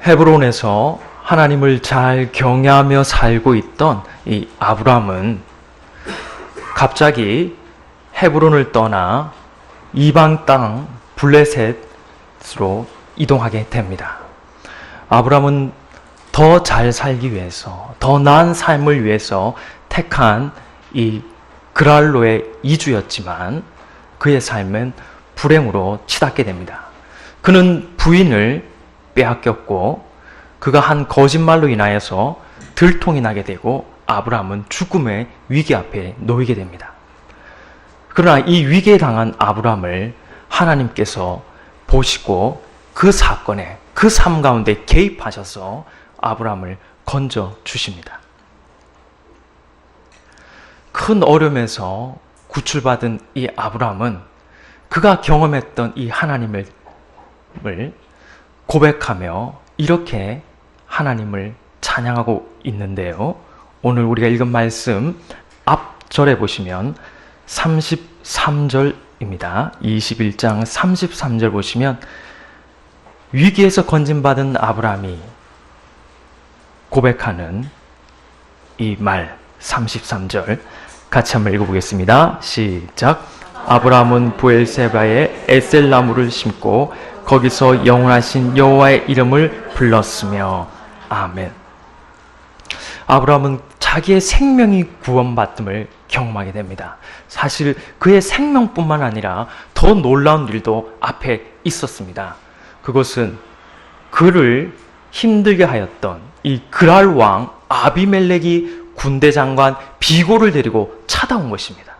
헤브론에서 하나님을 잘 경외하며 살고 있던 이 아브라함은 갑자기 헤브론을 떠나 이방 땅 블레셋으로 이동하게 됩니다. 아브라함은 더 잘 살기 위해서, 더 나은 삶을 위해서 택한 이 그랄로의 이주였지만 그의 삶은 불행으로 치닫게 됩니다. 그는 부인을 빼앗겼고 그가 한 거짓말로 인하여서 들통이 나게 되고 아브라함은 죽음의 위기 앞에 놓이게 됩니다. 그러나 이 위기에 당한 아브라함을 하나님께서 보시고 그 사건에, 그 삶 가운데 개입하셔서 아브라함을 건져 주십니다. 큰 어려움에서 구출받은 이 아브라함은 그가 경험했던 이 하나님을 고백하며 이렇게 하나님을 찬양하고 있는데요. 오늘 우리가 읽은 말씀 앞절에 보시면 33절입니다. 21장 33절 보시면 위기에서 건진받은 아브라함이 고백하는 이 말 33절 같이 한번 읽어보겠습니다. 시작. 아브라함은 부엘세바에 에셀나무를 심고 거기서 영원하신 여호와의 이름을 불렀으며 아멘. 아브라함은 자기의 생명이 구원받음을 경험하게 됩니다. 사실 그의 생명뿐만 아니라 더 놀라운 일도 앞에 있었습니다. 그것은 그를 힘들게 하였던 이 그랄 왕 아비멜렉이 군대 장관 비고를 데리고 찾아온 것입니다.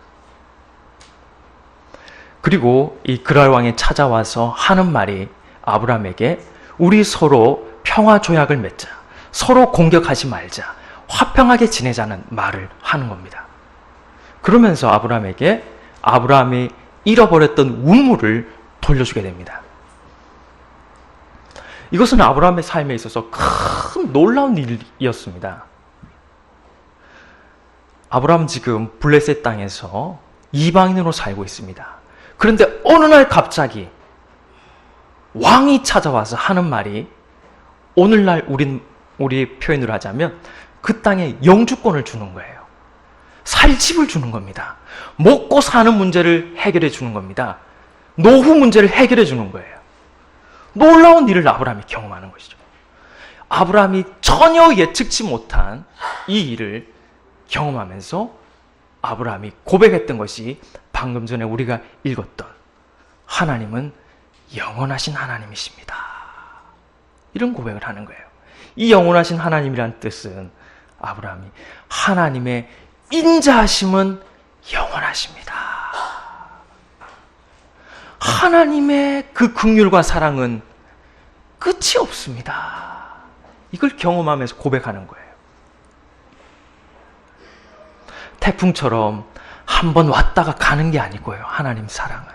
그리고 이 그랄 왕이 찾아와서 하는 말이 아브라함에게 우리 서로 평화 조약을 맺자, 서로 공격하지 말자, 화평하게 지내자는 말을 하는 겁니다. 그러면서 아브라함에게 아브라함이 잃어버렸던 우물을 돌려주게 됩니다. 이것은 아브라함의 삶에 있어서 큰 놀라운 일이었습니다. 아브라함은 지금 블레셋 땅에서 이방인으로 살고 있습니다. 그런데 어느 날 갑자기 왕이 찾아와서 하는 말이 오늘날 우리 표현으로 하자면 그 땅에 영주권을 주는 거예요. 살 집을 주는 겁니다. 먹고 사는 문제를 해결해 주는 겁니다. 노후 문제를 해결해 주는 거예요. 놀라운 일을 아브라함이 경험하는 것이죠. 아브라함이 전혀 예측치 못한 이 일을 경험하면서 아브라함이 고백했던 것이 방금 전에 우리가 읽었던 하나님은 영원하신 하나님이십니다. 이런 고백을 하는 거예요. 이 영원하신 하나님이란 뜻은 아브라함이 하나님의 인자하심은 영원하십니다. 하나님의 그 긍휼과 사랑은 끝이 없습니다. 이걸 경험하면서 고백하는 거예요. 태풍처럼 한번 왔다가 가는 게 아니고요. 하나님 사랑은.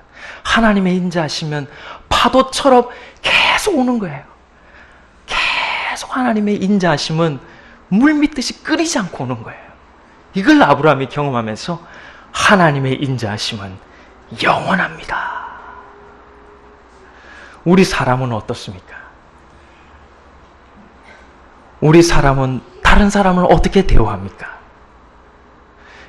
하나님의 인자하시면 파도처럼 계속 오는 거예요. 계속 하나님의 인자하심은 물 믿듯이 끓이지 않고 오는 거예요. 이걸 아브라함이 경험하면서 하나님의 인자하심은 영원합니다. 우리 사람은 어떻습니까? 우리 사람은 다른 사람을 어떻게 대우합니까?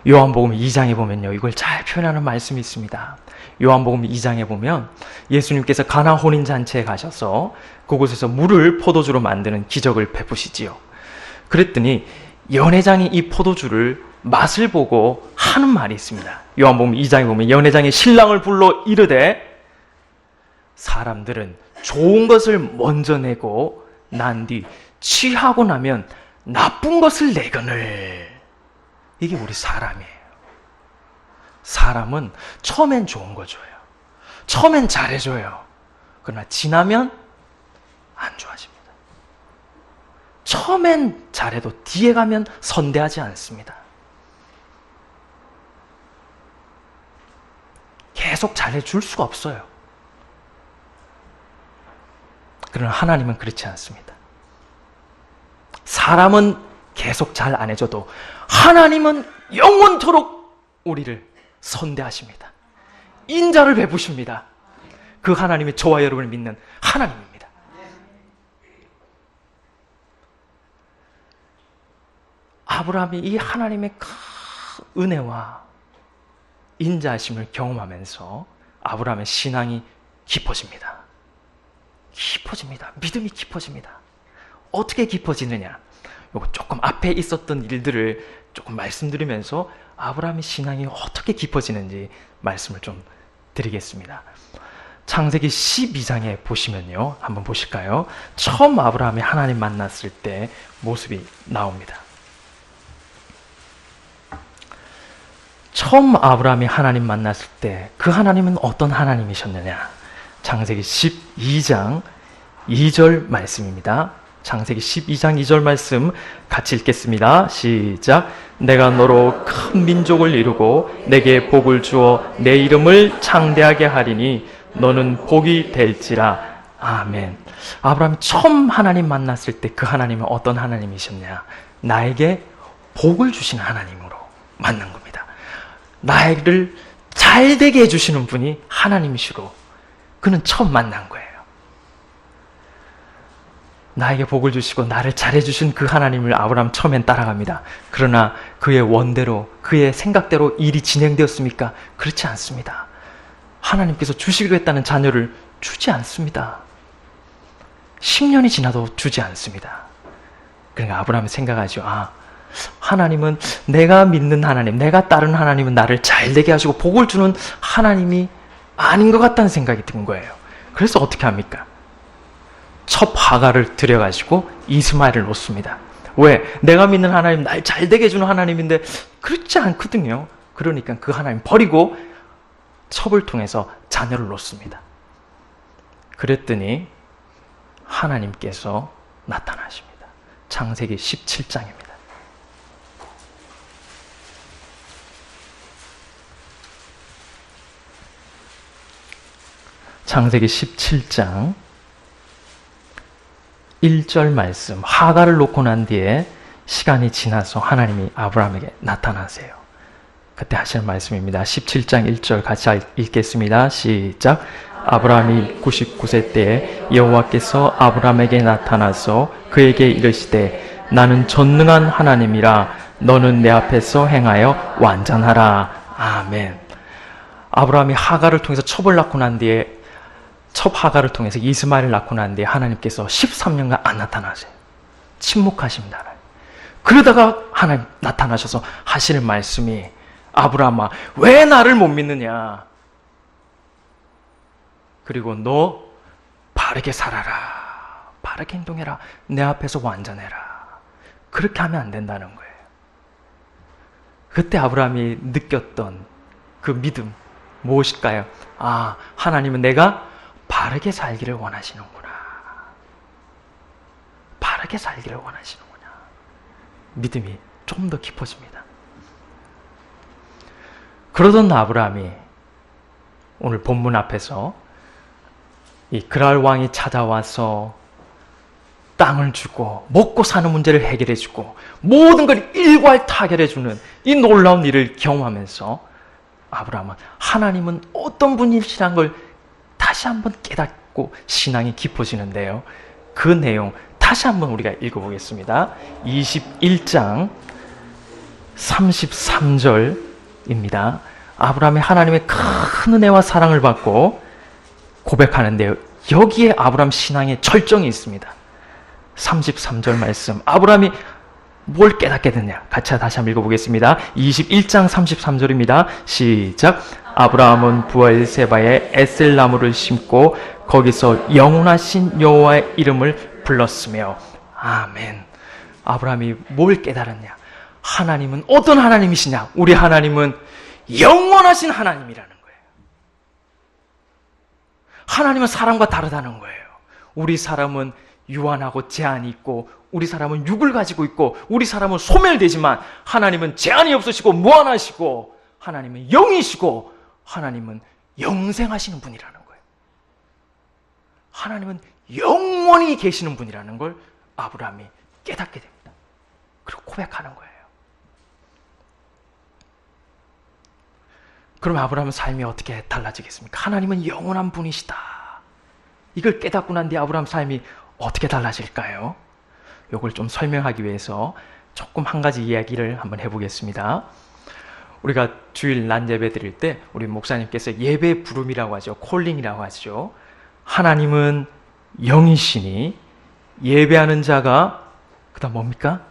요한복음 2장에 보면요, 이걸 잘 표현하는 말씀이 있습니다. 요한복음 2장에 보면 예수님께서 가나 혼인잔치에 가셔서 그곳에서 물을 포도주로 만드는 기적을 베푸시지요. 그랬더니 연회장이 이 포도주를 맛을 보고 하는 말이 있습니다. 요한복음 2장에 보면 연회장이 신랑을 불러 이르되 사람들은 좋은 것을 먼저 내고 난 뒤 취하고 나면 나쁜 것을 내거늘. 이게 우리 사람이에요. 사람은 처음엔 좋은 거 줘요. 처음엔 잘해줘요. 그러나 지나면 안 좋아집니다. 처음엔 잘해도 뒤에 가면 선대하지 않습니다. 계속 잘해줄 수가 없어요. 그러나 하나님은 그렇지 않습니다. 사람은 계속 잘 안 해줘도 하나님은 영원토록 우리를 선대하십니다. 인자를 베푸십니다. 그 하나님이 저와 여러분을 믿는 하나님입니다. 아브라함이 이 하나님의 큰 은혜와 인자하심을 경험하면서 아브라함의 신앙이 깊어집니다. 깊어집니다. 믿음이 깊어집니다. 어떻게 깊어지느냐? 요거 조금 앞에 있었던 일들을 조금 말씀드리면서 아브라함의 신앙이 어떻게 깊어지는지 말씀을 좀 드리겠습니다. 창세기 12장에 보시면요. 한번 보실까요? 처음 아브라함이 하나님 만났을 때 모습이 나옵니다. 처음 아브라함이 하나님 만났을 때 그 하나님은 어떤 하나님이셨느냐? 창세기 12장 2절 말씀입니다. 창세기 12장 2절 말씀 같이 읽겠습니다. 시작. 내가 너로 큰 민족을 이루고 내게 복을 주어 내 이름을 창대하게 하리니 너는 복이 될지라. 아멘. 아브라함이 처음 하나님 만났을 때 그 하나님은 어떤 하나님이셨냐? 나에게 복을 주시는 하나님으로 만난 겁니다. 나를 잘되게 해주시는 분이 하나님이시로 그는 처음 만난 거예요. 나에게 복을 주시고 나를 잘해주신 그 하나님을 아브라함 처음엔 따라갑니다. 그러나 그의 원대로 그의 생각대로 일이 진행되었습니까? 그렇지 않습니다. 하나님께서 주시기로 했다는 자녀를 주지 않습니다. 10년이 지나도 주지 않습니다. 그러니까 아브라함이 생각하죠. 하나님은 내가 믿는 하나님, 내가 따르는 하나님은 나를 잘되게 하시고 복을 주는 하나님이 아닌 것 같다는 생각이 든 거예요. 그래서 어떻게 합니까? 첩 하갈을 들여가지고 이스마엘을 놓습니다. 왜? 내가 믿는 하나님, 날 잘되게 해주는 하나님인데 그렇지 않거든요. 그러니까 그 하나님 버리고 첩을 통해서 자녀를 놓습니다. 그랬더니 하나님께서 나타나십니다. 창세기 17장입니다. 창세기 17장 1절 말씀, 하갈을 놓고 난 뒤에 시간이 지나서 하나님이 아브라함에게 나타나세요. 그때 하시는 말씀입니다. 17장 1절 같이 읽겠습니다. 시작. 아브라함이 99세 때에 여호와께서 아브라함에게 나타나서 그에게 이르시되 나는 전능한 하나님이라 너는 내 앞에서 행하여 완전하라. 아멘. 아브라함이 하갈을 통해서 첩을 낳고 난 뒤에 첩 하갈을 통해서 이스마엘을 낳고 난 뒤에 하나님께서 13년간 안 나타나세요. 침묵하십니다. 그러다가 하나님 나타나셔서 하시는 말씀이 아브라함아 왜 나를 못 믿느냐? 그리고 너 바르게 살아라. 바르게 행동해라. 내 앞에서 완전해라. 그렇게 하면 안 된다는 거예요. 그때 아브라함이 느꼈던 그 믿음 무엇일까요? 하나님은 내가 바르게 살기를 원하시는구나. 바르게 살기를 원하시는구나. 믿음이 좀 더 깊어집니다. 그러던 아브라함이 오늘 본문 앞에서 이 그랄 왕이 찾아와서 땅을 주고 먹고 사는 문제를 해결해 주고 모든 걸 일괄타결해 주는 이 놀라운 일을 경험하면서 아브라함은 하나님은 어떤 분이시란 걸 다시 한번 깨닫고 신앙이 깊어지는데요. 그 내용 다시 한번 우리가 읽어보겠습니다. 21장 33절입니다. 아브라함이 하나님의 큰 은혜와 사랑을 받고 고백하는데요. 여기에 아브라함 신앙의 철정이 있습니다. 33절 말씀. 아브라함이 뭘 깨닫게 됐냐? 같이 다시 한번 읽어보겠습니다. 21장 33절입니다. 시작. 아브라함은 부엘세바에 에셀나무를 심고 거기서 영원하신 여호와의 이름을 불렀으며. 아멘. 아브라함이 뭘 깨달았냐? 하나님은 어떤 하나님이시냐? 우리 하나님은 영원하신 하나님이라는 거예요. 하나님은 사람과 다르다는 거예요. 우리 사람은 유한하고 제한이 있고 우리 사람은 육을 가지고 있고 우리 사람은 소멸되지만 하나님은 제한이 없으시고 무한하시고 하나님은 영이시고 하나님은 영생하시는 분이라는 거예요. 하나님은 영원히 계시는 분이라는 걸 아브라함이 깨닫게 됩니다. 그리고 고백하는 거예요. 그럼 아브라함의 삶이 어떻게 달라지겠습니까? 하나님은 영원한 분이시다. 이걸 깨닫고 난 뒤에 아브라함 삶이 어떻게 달라질까요? 이걸 좀 설명하기 위해서 조금 한 가지 이야기를 한번 해보겠습니다. 우리가 주일 낮 예배 드릴 때 우리 목사님께서 예배 부름이라고 하죠. 콜링이라고 하죠. 하나님은 영이시니 예배하는 자가 그다음 뭡니까?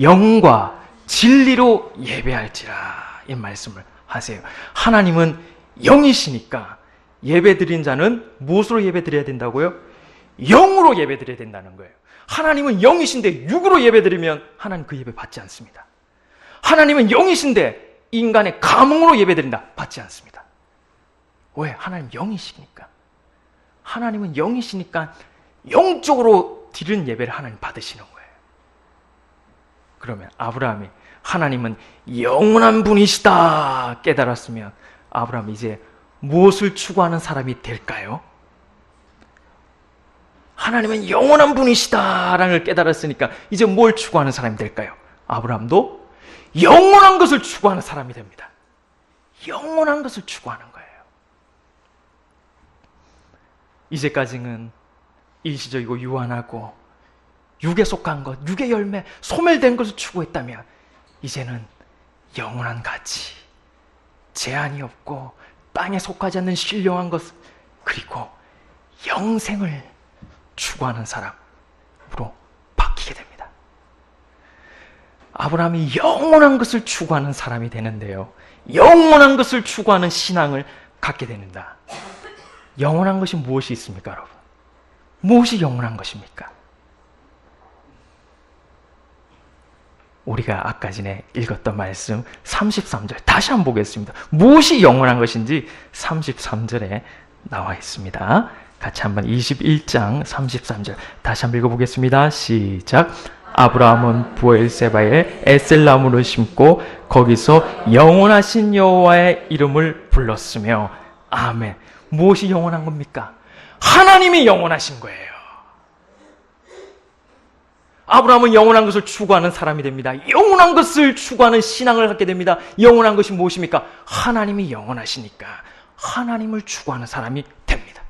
영과 진리로 예배할지라, 이 말씀을 하세요. 하나님은 영이시니까 예배드린 자는 무엇으로 예배드려야 된다고요? 영으로 예배드려야 된다는 거예요. 하나님은 영이신데 육으로 예배드리면 하나님 그 예배 받지 않습니다. 하나님은 영이신데 인간의 감흥으로 예배드린다, 받지 않습니다. 왜? 하나님 영이시니까. 하나님은 영이시니까 영적으로 드리는 예배를 하나님 받으시는 거예요. 그러면 아브라함이 하나님은 영원한 분이시다 깨달았으면 아브라함이 이제 무엇을 추구하는 사람이 될까요? 하나님은 영원한 분이시다라는 걸 깨달았으니까 이제 뭘 추구하는 사람이 될까요? 아브라함도 영원한 것을 추구하는 사람이 됩니다. 영원한 것을 추구하는 거예요. 이제까지는 일시적이고 유한하고 육에 속한 것, 육의 열매, 소멸된 것을 추구했다면 이제는 영원한 가치, 제한이 없고 땅에 속하지 않는 신령한 것, 그리고 영생을 추구하는 사람으로 바뀌게 됩니다. 아브라함이 영원한 것을 추구하는 사람이 되는데요, 영원한 것을 추구하는 신앙을 갖게 됩니다. 영원한 것이 무엇이 있습니까, 여러분? 무엇이 영원한 것입니까? 우리가 아까 전에 읽었던 말씀 33절 다시 한번 보겠습니다. 무엇이 영원한 것인지 33절에 나와 있습니다. 같이 한번 21장 33절 다시 한번 읽어보겠습니다. 시작. 아브라함은 부엘세바에 에셀나무를 심고 거기서 영원하신 여호와의 이름을 불렀으며. 아멘. 무엇이 영원한 겁니까? 하나님이 영원하신 거예요. 아브라함은 영원한 것을 추구하는 사람이 됩니다. 영원한 것을 추구하는 신앙을 갖게 됩니다. 영원한 것이 무엇입니까? 하나님이 영원하시니까 하나님을 추구하는 사람이 됩니다.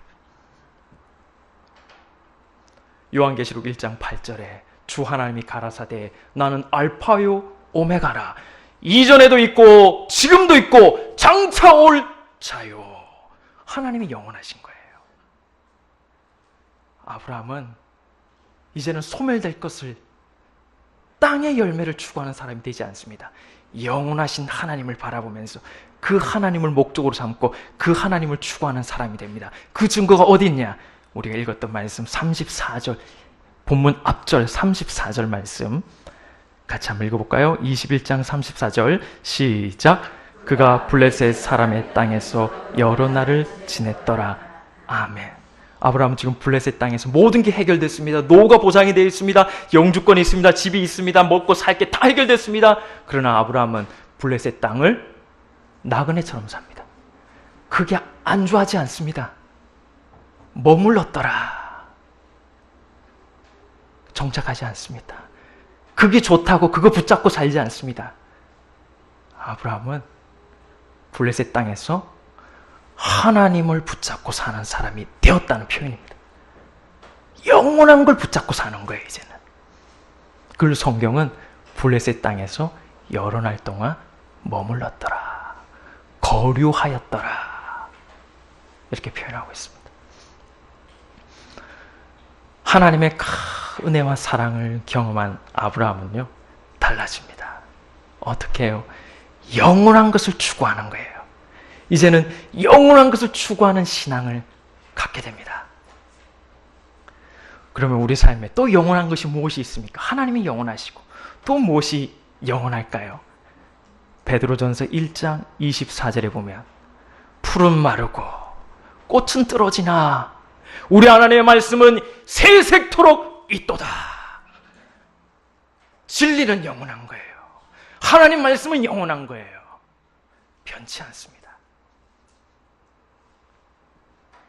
요한계시록 1장 8절에 주 하나님이 가라사대 나는 알파요 오메가라, 이전에도 있고 지금도 있고 장차 올 자요. 하나님이 영원하신 거예요. 아브라함은 이제는 소멸될 것을, 땅의 열매를 추구하는 사람이 되지 않습니다. 영원하신 하나님을 바라보면서 그 하나님을 목적으로 삼고 그 하나님을 추구하는 사람이 됩니다. 그 증거가 어디 있냐? 우리가 읽었던 말씀 34절, 본문 앞절 34절 말씀 같이 한번 읽어볼까요? 21장 34절 시작. 그가 블레셋 사람의 땅에서 여러 날을 지냈더라. 아멘. 아브라함은 지금 블레셋 땅에서 모든 게 해결됐습니다. 노후가 보장이 되어 있습니다. 영주권이 있습니다. 집이 있습니다. 먹고 살 게 다 해결됐습니다. 그러나 아브라함은 블레셋 땅을 나그네처럼 삽니다. 그게 안주하지 않습니다. 머물렀더라. 정착하지 않습니다. 그게 좋다고 그거 붙잡고 살지 않습니다. 아브라함은 블레셋 땅에서 하나님을 붙잡고 사는 사람이 되었다는 표현입니다. 영원한 걸 붙잡고 사는 거예요, 이제는. 그걸 성경은 블레셋 땅에서 여러 날 동안 머물렀더라, 거류하였더라, 이렇게 표현하고 있습니다. 하나님의 은혜와 사랑을 경험한 아브라함은요, 달라집니다. 어떻게 해요? 영원한 것을 추구하는 거예요. 이제는 영원한 것을 추구하는 신앙을 갖게 됩니다. 그러면 우리 삶에 또 영원한 것이 무엇이 있습니까? 하나님이 영원하시고 또 무엇이 영원할까요? 베드로전서 1장 24절에 보면 풀은 마르고 꽃은 떨어지나 우리 하나님의 말씀은 세색토록 있도다. 진리는 영원한 거예요. 하나님 말씀은 영원한 거예요. 변치 않습니다.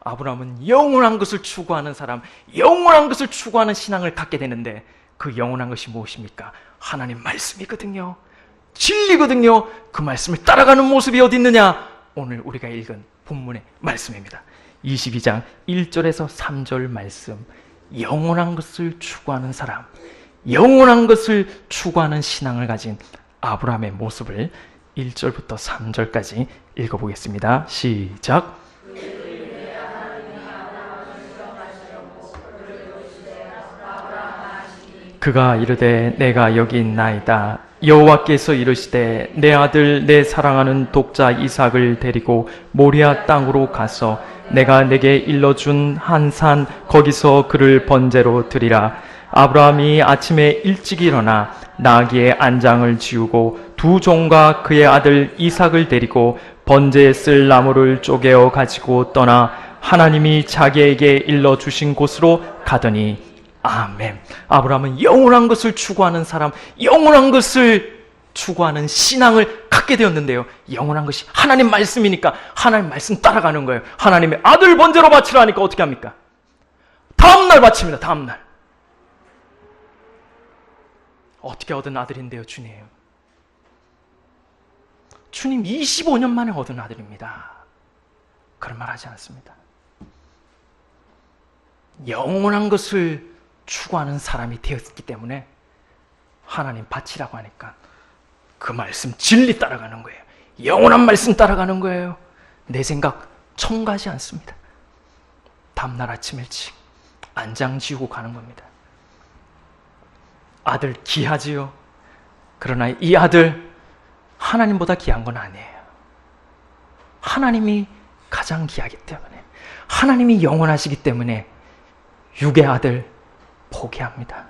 아브라함은 영원한 것을 추구하는 사람, 영원한 것을 추구하는 신앙을 갖게 되는데 그 영원한 것이 무엇입니까? 하나님 말씀이거든요. 진리거든요. 그 말씀을 따라가는 모습이 어디 있느냐? 오늘 우리가 읽은 본문의 말씀입니다. 22장 1절에서 3절 말씀. 영원한 것을 추구하는 사람, 영원한 것을 추구하는 신앙을 가진 아브라함의 모습을 1절부터 3절까지 읽어보겠습니다. 시작. 그가 이르되 내가 여기 있나이다. 여호와께서 이르시되 내 아들 내 사랑하는 독자 이삭을 데리고 모리아 땅으로 가서 내가 내게 일러준 한 산 거기서 그를 번제로 드리라. 아브라함이 아침에 일찍 일어나 나귀의 안장을 지우고 두 종과 그의 아들 이삭을 데리고 번제에 쓸 나무를 쪼개어 가지고 떠나 하나님이 자기에게 일러주신 곳으로 가더니 아멘. 아브라함은 영원한 것을 추구하는 사람, 영원한 것을 추구하는 신앙을 갖게 되었는데요. 영원한 것이 하나님 말씀이니까 하나님 말씀 따라가는 거예요. 하나님의 아들 번제로 바치라니까 어떻게 합니까? 다음날 바칩니다. 다음날. 어떻게 얻은 아들인데요, 주님? 주님 25년 만에 얻은 아들입니다. 그런 말 하지 않습니다. 영원한 것을 추구하는 사람이 되었기 때문에 하나님 바치라고 하니까 그 말씀 진리 따라가는 거예요. 영원한 말씀 따라가는 거예요. 내 생각 첨가하지 않습니다. 다음날 아침 일찍 안장 지우고 가는 겁니다. 아들 귀하지요. 그러나 이 아들 하나님보다 귀한 건 아니에요. 하나님이 가장 귀하기 때문에, 하나님이 영원하시기 때문에 육의 아들 포기합니다.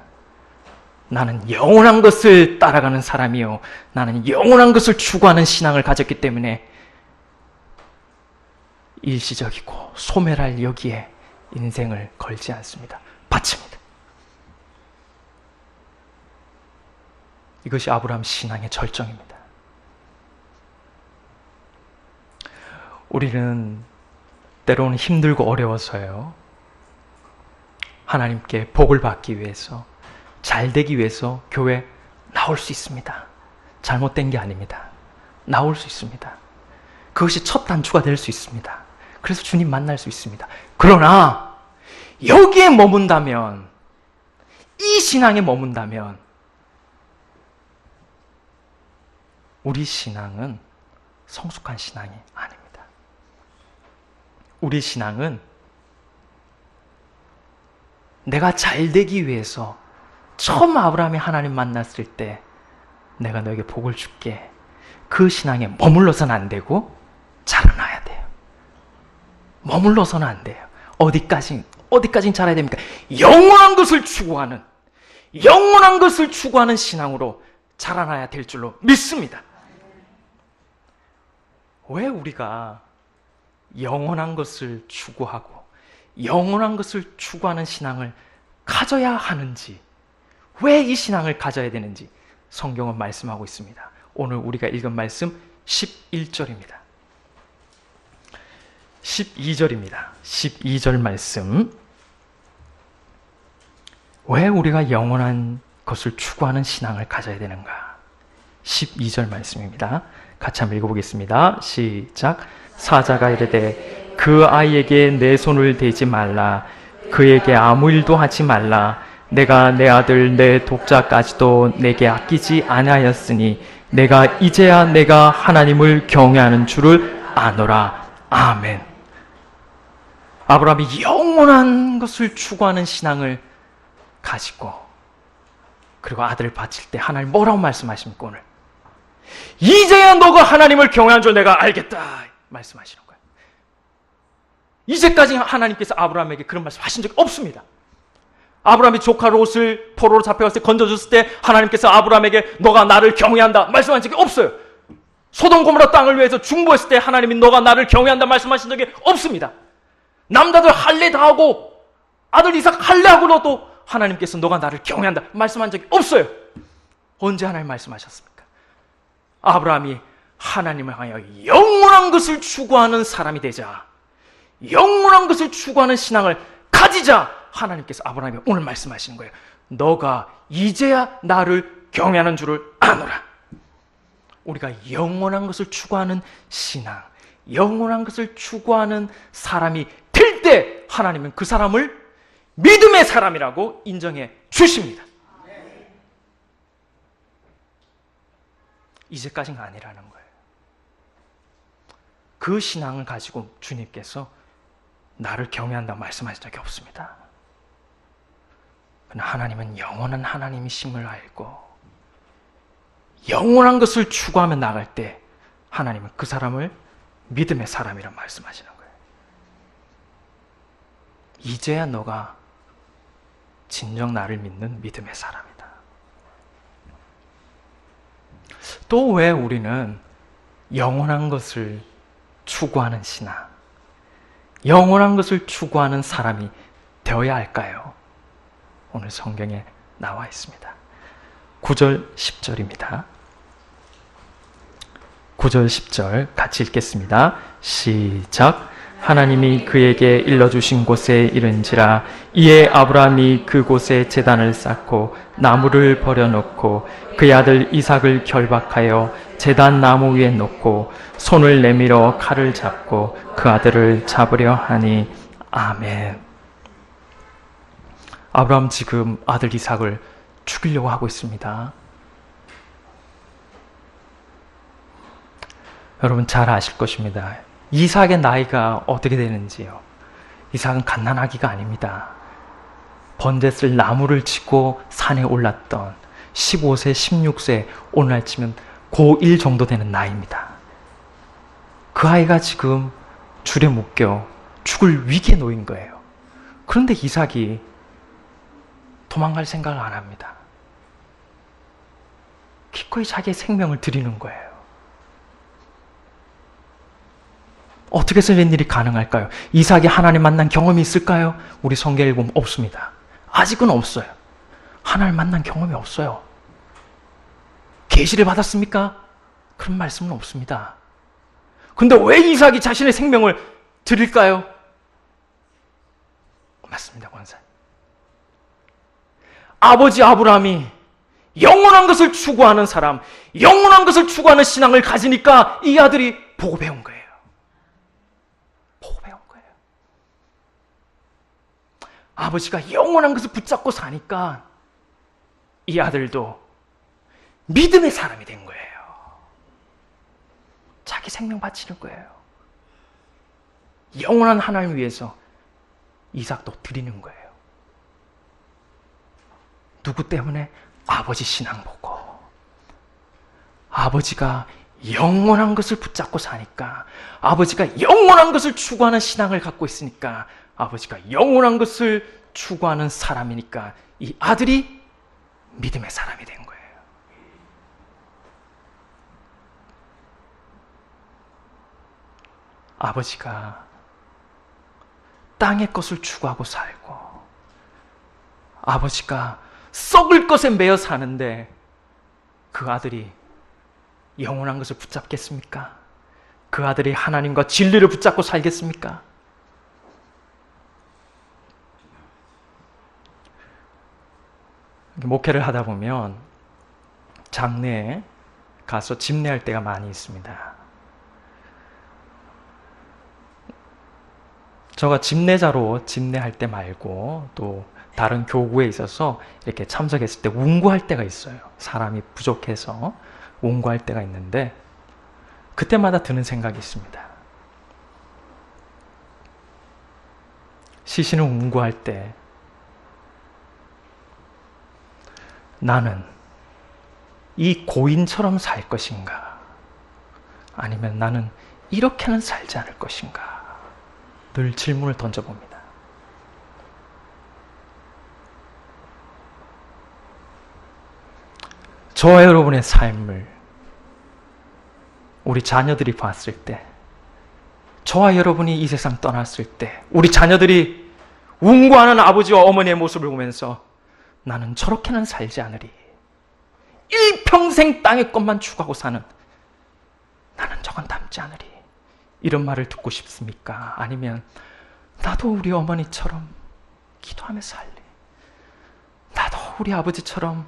나는 영원한 것을 따라가는 사람이요, 나는 영원한 것을 추구하는 신앙을 가졌기 때문에 일시적이고 소멸할 여기에 인생을 걸지 않습니다. 바칩니다. 이것이 아브라함 신앙의 절정입니다. 우리는 때로는 힘들고 어려워서요, 하나님께 복을 받기 위해서, 잘 되기 위해서 교회 나올 수 있습니다. 잘못된 게 아닙니다. 나올 수 있습니다. 그것이 첫 단추가 될 수 있습니다. 그래서 주님 만날 수 있습니다. 그러나 여기에 머문다면, 이 신앙에 머문다면 우리 신앙은 성숙한 신앙이 아닙니다. 우리 신앙은 내가 잘 되기 위해서, 처음 아브라함이 하나님 만났을 때 내가 너에게 복을 줄게, 그 신앙에 머물러서는 안 되고 자라나야 돼요. 머물러서는 안 돼요. 어디까지 자라야 됩니까? 영원한 것을 추구하는, 영원한 것을 추구하는 신앙으로 자라나야 될 줄로 믿습니다. 왜 우리가 영원한 것을 추구하고 영원한 것을 추구하는 신앙을 가져야 하는지, 왜 이 신앙을 가져야 되는지 성경은 말씀하고 있습니다. 오늘 우리가 읽은 말씀 11절입니다. 12절입니다. 12절 말씀. 왜 우리가 영원한 것을 추구하는 신앙을 가져야 되는가? 12절 말씀입니다. 같이 한번 읽어보겠습니다. 시작. 사자가 이르되 그 아이에게 내 손을 대지 말라. 그에게 아무 일도 하지 말라. 내가 내 아들 내 독자까지도 내게 아끼지 아니하였으니 내가 이제야 내가 하나님을 경외하는 줄을 아노라. 아멘. 아브라함이 영원한 것을 추구하는 신앙을 가지고, 그리고 아들을 바칠 때 하나님 뭐라고 말씀하십니까? 오늘 이제야 너가 하나님을 경외한 줄 내가 알겠다 말씀하시는 거예요. 이제까지 하나님께서 아브라함에게 그런 말씀 하신 적이 없습니다. 아브라함이 조카 롯을 포로로 잡혀갔을 때 건져줬을 때 하나님께서 아브라함에게 너가 나를 경외한다 말씀한 적이 없어요. 소돔 고모라 땅을 위해서 중보했을 때 하나님이 너가 나를 경외한다 말씀하신 적이 없습니다. 남자들 할례 다 하고 아들 이삭 할례하고도 하나님께서 너가 나를 경외한다 말씀한 적이 없어요. 언제 하나님 말씀하셨습니까? 아브라함이 하나님을 향하여 영원한 것을 추구하는 사람이 되자, 영원한 것을 추구하는 신앙을 가지자, 하나님께서 아브라함에게 오늘 말씀하시는 거예요. 너가 이제야 나를 경외하는 줄을 아노라. 우리가 영원한 것을 추구하는 신앙, 영원한 것을 추구하는 사람이 될 때 하나님은 그 사람을 믿음의 사람이라고 인정해 주십니다. 이제까지가 아니라는 거예요. 그 신앙을 가지고 주님께서 나를 경외한다고 말씀하신 적이 없습니다. 그러나 하나님은 영원한 하나님이심을 알고 영원한 것을 추구하며 나갈 때 하나님은 그 사람을 믿음의 사람이라 말씀하시는 거예요. 이제야 너가 진정 나를 믿는 믿음의 사람이다. 또 왜 우리는 영원한 것을 추구하는 신앙, 영원한 것을 추구하는 사람이 되어야 할까요? 오늘 성경에 나와 있습니다. 9절, 10절입니다. 9절, 10절 같이 읽겠습니다. 시작. 하나님이 그에게 일러주신 곳에 이른지라 이에 아브라함이 그곳에 제단을 쌓고 나무를 버려놓고 그의 아들 이삭을 결박하여 제단 나무 위에 놓고 손을 내밀어 칼을 잡고 그 아들을 잡으려 하니. 아멘. 아브라함 지금 아들 이삭을 죽이려고 하고 있습니다. 여러분 잘 아실 것입니다. 이삭의 나이가 어떻게 되는지요? 이삭은 갓난아기가 아닙니다. 번제쓸 나무를 치고 산에 올랐던 15세, 16세, 오늘날 치면 고1 정도 되는 나이입니다. 그 아이가 지금 줄에 묶여 죽을 위기에 놓인 거예요. 그런데 이삭이 도망갈 생각을 안 합니다. 기꺼이 자기의 생명을 드리는 거예요. 어떻게 해서 이런 일이 가능할까요? 이삭이 하나님 만난 경험이 있을까요? 우리 성경에 보면 없습니다. 아직은 없어요. 하나님 만난 경험이 없어요. 계시를 받았습니까? 그런 말씀은 없습니다. 근데 왜 이삭이 자신의 생명을 드릴까요? 맞습니다, 권사님. 아버지 아브라함이 영원한 것을 추구하는 사람, 영원한 것을 추구하는 신앙을 가지니까 이 아들이 보고 배운 거예요. 보고 배운 거예요. 아버지가 영원한 것을 붙잡고 사니까 이 아들도 믿음의 사람이 된 거예요. 자기 생명 바치는 거예요. 영원한 하나님을 위해서 이삭도 드리는 거예요. 누구 때문에? 아버지 신앙 보고. 아버지가 영원한 것을 붙잡고 사니까, 아버지가 영원한 것을 추구하는 신앙을 갖고 있으니까, 아버지가 영원한 것을 추구하는 사람이니까 이 아들이 믿음의 사람이 된 거예요. 아버지가 땅의 것을 추구하고 살고, 아버지가 썩을 것에 매여 사는데 그 아들이 영원한 것을 붙잡겠습니까? 그 아들이 하나님과 진리를 붙잡고 살겠습니까? 목회를 하다 보면 장내에 가서 집례할 때가 많이 있습니다. 제가 집례자로 집례할 때 말고 또 다른 교구에 있어서 이렇게 참석했을 때 운구할 때가 있어요. 사람이 부족해서 운구할 때가 있는데 그때마다 드는 생각이 있습니다. 시신을 운구할 때 나는 이 고인처럼 살 것인가? 아니면 나는 이렇게는 살지 않을 것인가? 늘 질문을 던져봅니다. 저와 여러분의 삶을 우리 자녀들이 봤을 때, 저와 여러분이 이 세상 떠났을 때, 우리 자녀들이 운구하는 아버지와 어머니의 모습을 보면서 나는 저렇게는 살지 않으리, 일평생 땅의 것만 추구하고 사는 나는 저건 닮지 않으리, 이런 말을 듣고 싶습니까? 아니면 나도 우리 어머니처럼 기도하며 살리, 나도 우리 아버지처럼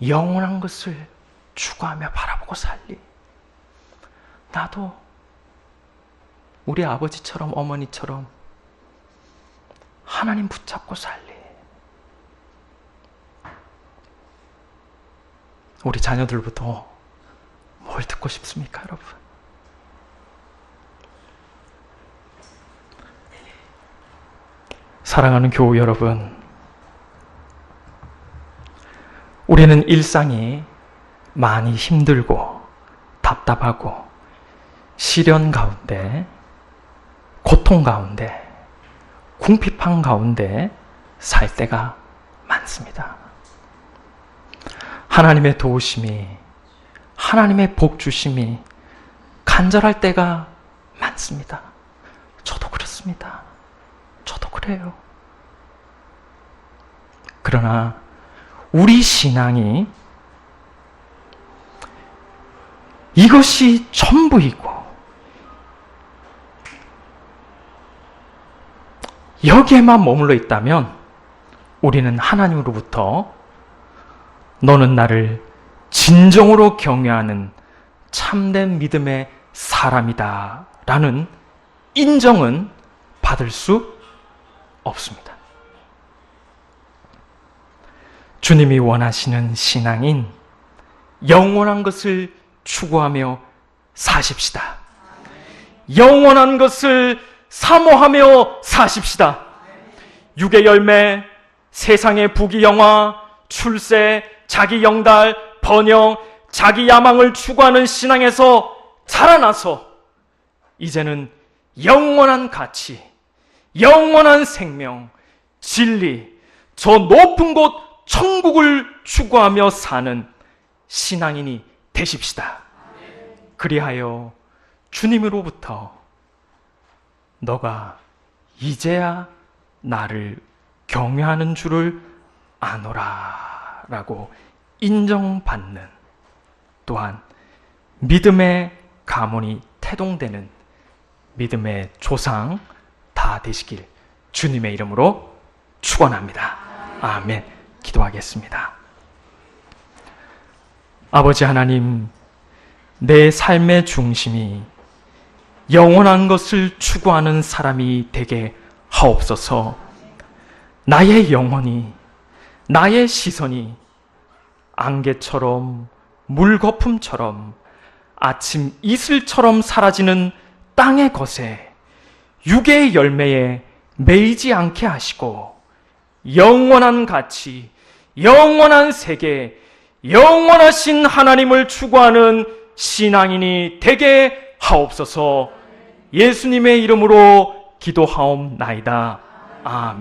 영원한 것을 추구하며 바라보고 살리, 나도 우리 아버지처럼 어머니처럼 하나님 붙잡고 살리. 우리 자녀들부터 뭘 듣고 싶습니까, 여러분? 사랑하는 교우 여러분, 우리는 일상이 많이 힘들고 답답하고 시련 가운데, 고통 가운데, 궁핍한 가운데 살 때가 많습니다. 하나님의 도우심이, 하나님의 복 주심이 간절할 때가 많습니다. 저도 그렇습니다. 저도 그래요. 그러나 우리 신앙이 이것이 전부이고 여기에만 머물러 있다면 우리는 하나님으로부터 너는 나를 진정으로 경외하는 참된 믿음의 사람이다 라는 인정은 받을 수 없습니다. 주님이 원하시는 신앙인 영원한 것을 추구하며 사십시다. 영원한 것을 사모하며 사십시다. 육의 열매, 세상의 부귀영화, 출세, 자기 영달, 번영, 자기 야망을 추구하는 신앙에서 자라나서 이제는 영원한 가치, 영원한 생명, 진리, 저 높은 곳 천국을 추구하며 사는 신앙인이 되십시다. 그리하여 주님으로부터 너가 이제야 나를 경외하는 줄을 아노라 라고 인정받는, 또한 믿음의 가문이 태동되는 믿음의 조상 다 되시길 주님의 이름으로 축원합니다. 아멘. 기도하겠습니다. 아버지 하나님, 내 삶의 중심이 영원한 것을 추구하는 사람이 되게 하옵소서. 나의 영혼이, 나의 시선이 안개처럼, 물거품처럼, 아침 이슬처럼 사라지는 땅의 것에, 육의 열매에 매이지 않게 하시고 영원한 가치, 영원한 세계, 영원하신 하나님을 추구하는 신앙인이 되게 하옵소서. 예수님의 이름으로 기도하옵나이다. 아멘.